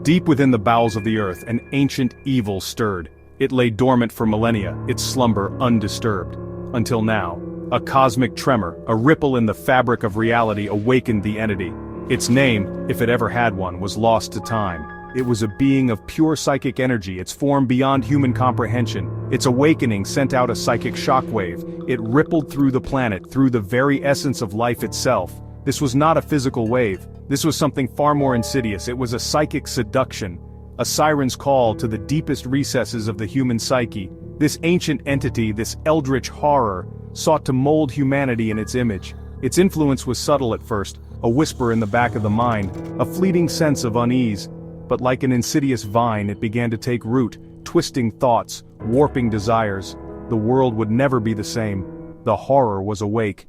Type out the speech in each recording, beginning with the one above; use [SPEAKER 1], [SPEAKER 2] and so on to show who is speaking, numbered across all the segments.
[SPEAKER 1] Deep within the bowels of the earth, an ancient evil stirred. It lay dormant for millennia, its slumber undisturbed. Until now, a cosmic tremor, a ripple in the fabric of reality awakened the entity. Its name, if it ever had one, was lost to time. It was a being of pure psychic energy, its form beyond human comprehension. Its awakening sent out a psychic shockwave. It rippled through the planet, through the very essence of life itself. This was not a physical wave. This was something far more insidious. It was a psychic seduction, a siren's call to the deepest recesses of the human psyche. This ancient entity, this Eldritch Horror, sought to mold humanity in its image. Its influence was subtle at first, a whisper in the back of the mind, a fleeting sense of unease. But like an insidious vine, it began to take root, twisting thoughts, warping desires. The world would never be the same. The horror was awake,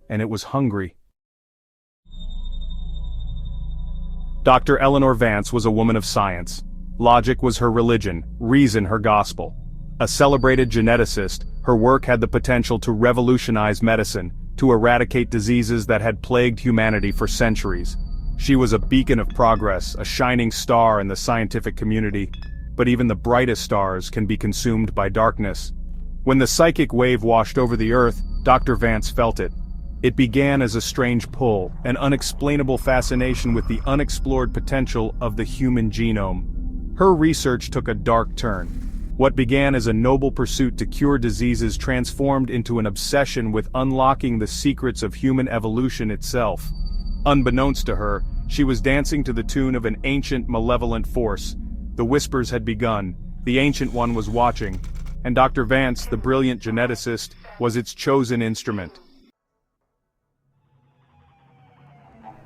[SPEAKER 1] and it was hungry. Dr. Eleanor Vance was a woman of science. Logic was her religion, reason her gospel. A celebrated geneticist, her work had the potential to revolutionize medicine, to eradicate diseases that had plagued humanity for centuries. She was a beacon of progress, a shining star in the scientific community, but even the brightest stars can be consumed by darkness. When the psychic wave washed over the earth, Dr. Vance felt it. It began as a strange pull, an unexplainable fascination with the unexplored potential of the human genome. Her research took a dark turn. What began as a noble pursuit to cure diseases transformed into an obsession with unlocking the secrets of human evolution itself. Unbeknownst to her, she was dancing to the tune of an ancient malevolent force. The whispers had begun, the Ancient One was watching, and Dr. Vance, the brilliant geneticist, was its chosen instrument.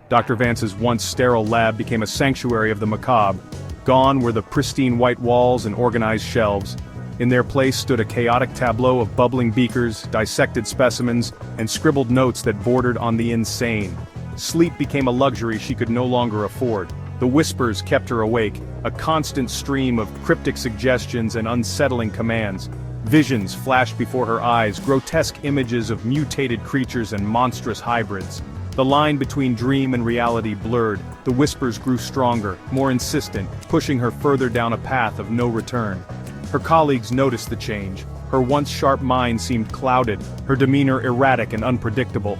[SPEAKER 1] Dr. Vance's once sterile lab became a sanctuary of the macabre. Gone were the pristine white walls and organized shelves. In their place stood a chaotic tableau of bubbling beakers, dissected specimens, and scribbled notes that bordered on the insane. Sleep became a luxury she could no longer afford. The whispers kept her awake, a constant stream of cryptic suggestions and unsettling commands. Visions flashed before her eyes, grotesque images of mutated creatures and monstrous hybrids. The line between dream and reality blurred. The whispers grew stronger, more insistent, pushing her further down a path of no return. Her colleagues noticed the change. Her once sharp mind seemed clouded, her demeanor erratic and unpredictable.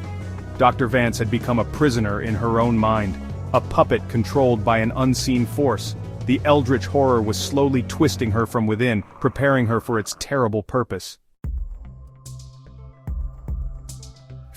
[SPEAKER 1] Dr. Vance had become a prisoner in her own mind, a puppet controlled by an unseen force. The Eldritch Horror was slowly twisting her from within, preparing her for its terrible purpose.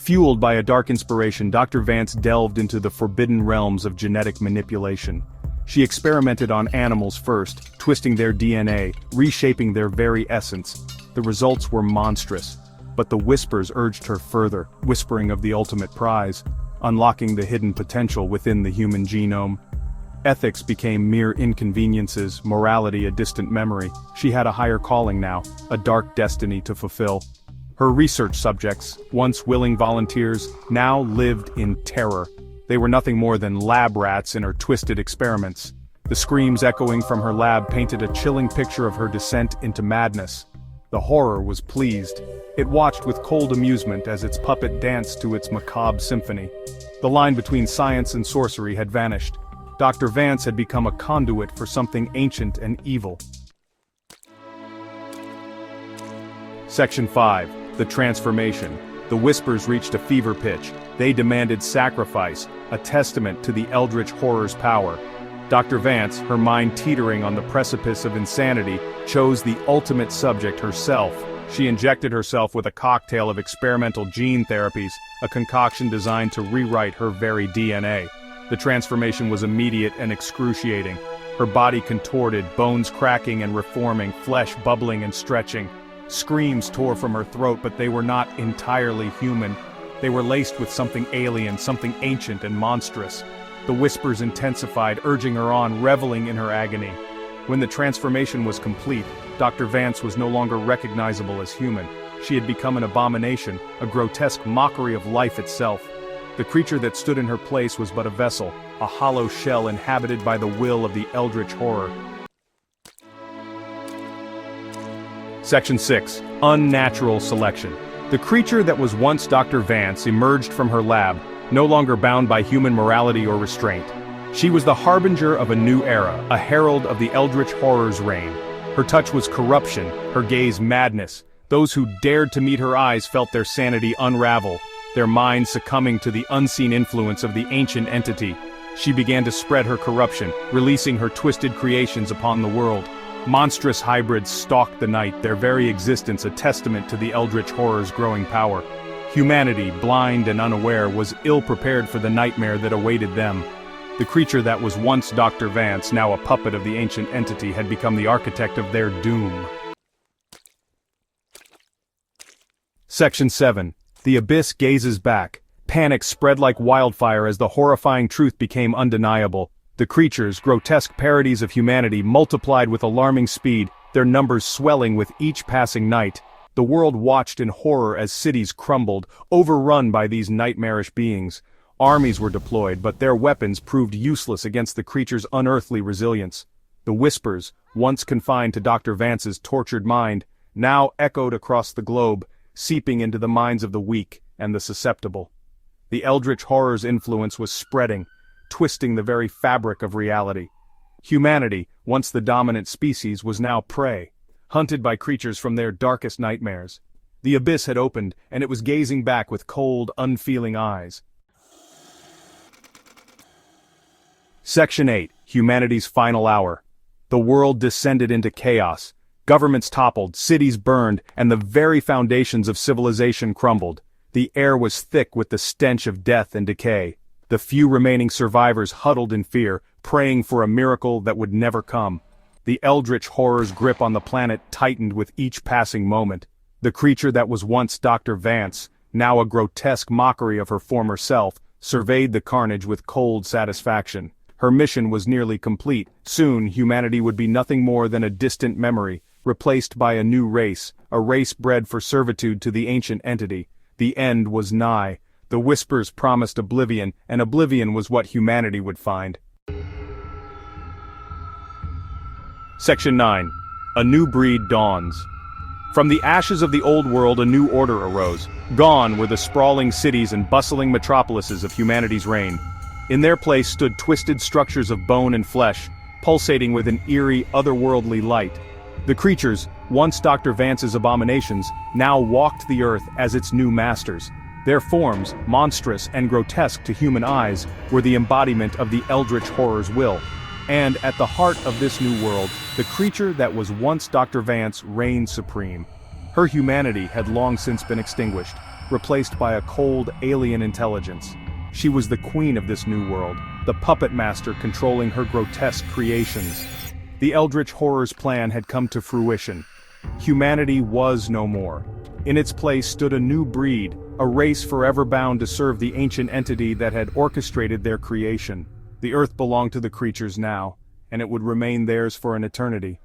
[SPEAKER 1] Fueled by a dark inspiration, Dr. Vance delved into the forbidden realms of genetic manipulation. She experimented on animals first, twisting their DNA, reshaping their very essence. The results were monstrous. But the whispers urged her further, whispering of the ultimate prize, unlocking the hidden potential within the human genome. Ethics became mere inconveniences, morality a distant memory. She had a higher calling now, a dark destiny to fulfill. Her research subjects, once willing volunteers, now lived in terror. They were nothing more than lab rats in her twisted experiments. The screams echoing from her lab painted a chilling picture of her descent into madness. The horror was pleased. It watched with cold amusement as its puppet danced to its macabre symphony. The line between science and sorcery had vanished. Dr. Vance had become a conduit for something ancient and evil. Section 5. The Transformation. The whispers reached a fever pitch. They demanded sacrifice, a testament to the Eldritch Horror's power. Dr. Vance, her mind teetering on the precipice of insanity, chose the ultimate subject herself. She injected herself with a cocktail of experimental gene therapies, a concoction designed to rewrite her very DNA. The transformation was immediate and excruciating. Her body contorted, bones cracking and reforming, flesh bubbling and stretching. Screams tore from her throat, but they were not entirely human. They were laced with something alien, something ancient and monstrous. The whispers intensified, urging her on, reveling in her agony. When the transformation was complete, Dr. Vance was no longer recognizable as human. She had become an abomination, a grotesque mockery of life itself. The creature that stood in her place was but a vessel, a hollow shell inhabited by the will of the Eldritch Horror. Section 6. Unnatural Selection. The creature that was once Dr. Vance emerged from her lab, no longer bound by human morality or restraint. She was the harbinger of a new era, a herald of the Eldritch Horror's reign. Her touch was corruption, her gaze madness. Those who dared to meet her eyes felt their sanity unravel, their minds succumbing to the unseen influence of the ancient entity. She began to spread her corruption, releasing her twisted creations upon the world. Monstrous hybrids stalked the night, their very existence a testament to the Eldritch Horror's growing power. Humanity, blind and unaware, was ill-prepared for the nightmare that awaited them. The creature that was once Dr. Vance, now a puppet of the ancient entity, had become the architect of their doom. Section 7. The Abyss gazes back. Panic spread like wildfire as the horrifying truth became undeniable. The creatures, grotesque parodies of humanity, multiplied with alarming speed, their numbers swelling with each passing night. The world watched in horror as cities crumbled, overrun by these nightmarish beings. Armies were deployed, but their weapons proved useless against the creature's unearthly resilience. The whispers, once confined to Dr. Vance's tortured mind, now echoed across the globe, seeping into the minds of the weak and the susceptible. The Eldritch Horror's influence was spreading, twisting the very fabric of reality. Humanity, once the dominant species, was now prey, hunted by creatures from their darkest nightmares. The abyss had opened, and it was gazing back with cold, unfeeling eyes. Section 8. Humanity's Final Hour. The world descended into chaos. Governments toppled, cities burned, and the very foundations of civilization crumbled. The air was thick with the stench of death and decay. The few remaining survivors huddled in fear, praying for a miracle that would never come. The Eldritch Horror's grip on the planet tightened with each passing moment. The creature that was once Dr. Vance, now a grotesque mockery of her former self, surveyed the carnage with cold satisfaction. Her mission was nearly complete. Soon, humanity would be nothing more than a distant memory, replaced by a new race, a race bred for servitude to the ancient entity. The end was nigh. The whispers promised oblivion, and oblivion was what humanity would find. Section 9. A new breed dawns. From the ashes of the old world a new order arose. Gone were the sprawling cities and bustling metropolises of humanity's reign. In their place stood twisted structures of bone and flesh, pulsating with an eerie, otherworldly light. The creatures, once Dr. Vance's abominations, now walked the earth as its new masters. Their forms, monstrous and grotesque to human eyes, were the embodiment of the Eldritch Horror's will. And at the heart of this new world, the creature that was once Dr. Vance reigned supreme. Her humanity had long since been extinguished, replaced by a cold, alien intelligence. She was the queen of this new world, the puppet master controlling her grotesque creations. The Eldritch Horror's plan had come to fruition. Humanity was no more. In its place stood a new breed, a race forever bound to serve the ancient entity that had orchestrated their creation. The earth belonged to the creatures now, and it would remain theirs for an eternity.